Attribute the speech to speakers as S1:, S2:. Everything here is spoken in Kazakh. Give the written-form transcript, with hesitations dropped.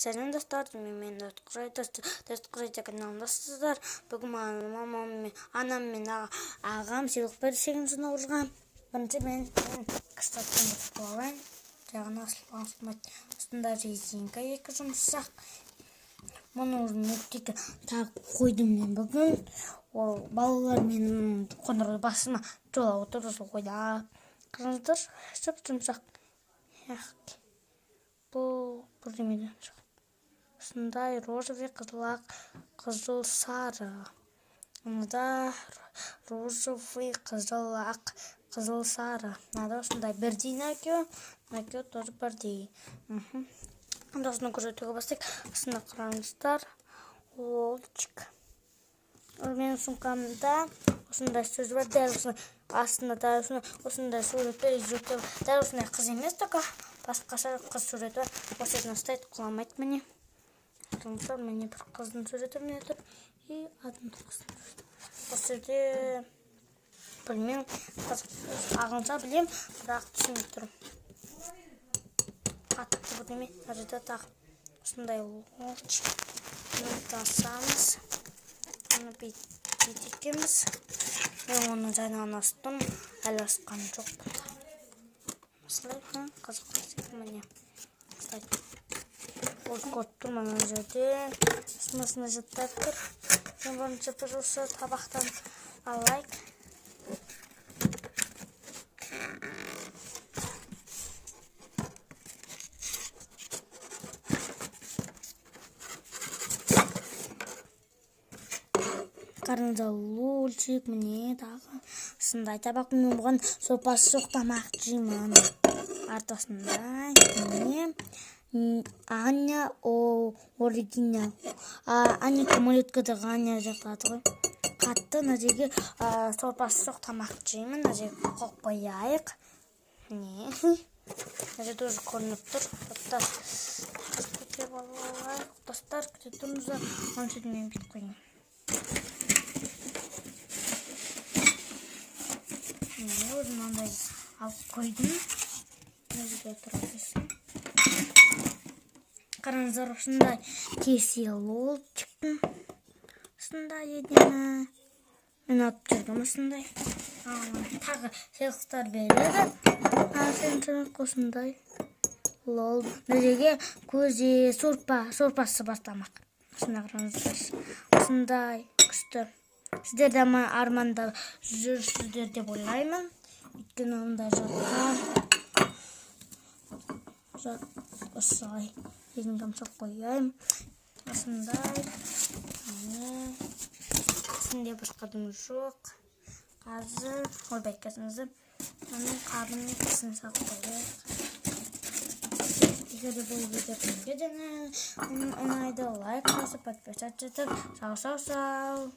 S1: Сәлем достар, мен Достықжайда каналындасыздар. Бүгін мамам мен анам мен ағам сыйлық берді сегізінші наурызға. Бірінші мен кістаттан бұқып алайын. Жағына асылмайды. Осында резинка екі жұмсақ. Мұны мектепке тағып қойдым мен бүгін. Ол балалар менің қондырғы басыма жола отырды, сол қойда. Қараңыздар, жұмсақ. Бұл бірдемеден шығып. Осындай розовый қызыл сары. Мында розовый қызыл сары. Мында осындай бірдей накеу тоже бірдей. Осыны көрсетуге бастайық. Осында қараңыздар. Олчик. Менің сумкамда осындай сөз бар. Дәл астында да осындай суретті жүртіп. Дәл осындай қыз емес тоқа. Басқаша қыз суреті бар. Осы жерден ұстайды, құламайды міне. Тұрмыстар мені бір қыздың суреті міне тұр. И адымды қыздың суреті. Осы жерде білмеймін. Ағынша білем, бірақ түсініп тұрым. Қатты бірдеме. Әріде тағып. Осындай олчик. Оны тасамыз. Оны бейтекеміз. Мен оны жаңағын астым. Әлі асқан жоқ. Осылай қызық міне. Ол көріп тұрмын ана жерде. Смысына жаттап тұр. Мен бірінші бір осы табақтан алайық. Қарыңыздар, лолчик міне тағы. Сындай табақ мен бұған сорпасы жоқ тамақ жеймін. Артасындай міне. Аня оригинал. Аня кәмелеткедегі Аня жақтады ғой. Қатты мына жерге сорпасы жоқ тамақ жеймін. Мына жерге қойып қояйық. Міне. Мына жерде уже көрініп тұр. Көтеріп алайық. Достар, күте тұрыңыздар. Оның сөйтін мен бет қойын. Міне, мынандай алып қойдым. Мына жерде тұрады. Қараңыздар, осындай кесе лолчиктің. Осындай едені. Мен алып жүргім осындай. Тағы сыйлықтар береді. Осындай лол. Мына жерге көзе сорпасы бар тамақ. Осындай қараңыздар. Осындай күшті. Сіздер де арманда жүрсіздер деп ойлаймын. Өйткені онда осылай өзін қамсақ қойайым. Осындай ішінде бір қадым жоқ. Қазір ойбай кәсіңізді оның қабының кісін сақ қойайық. Егер де бұл видео ұнайды, лайк басып, подписаться етіп, сау.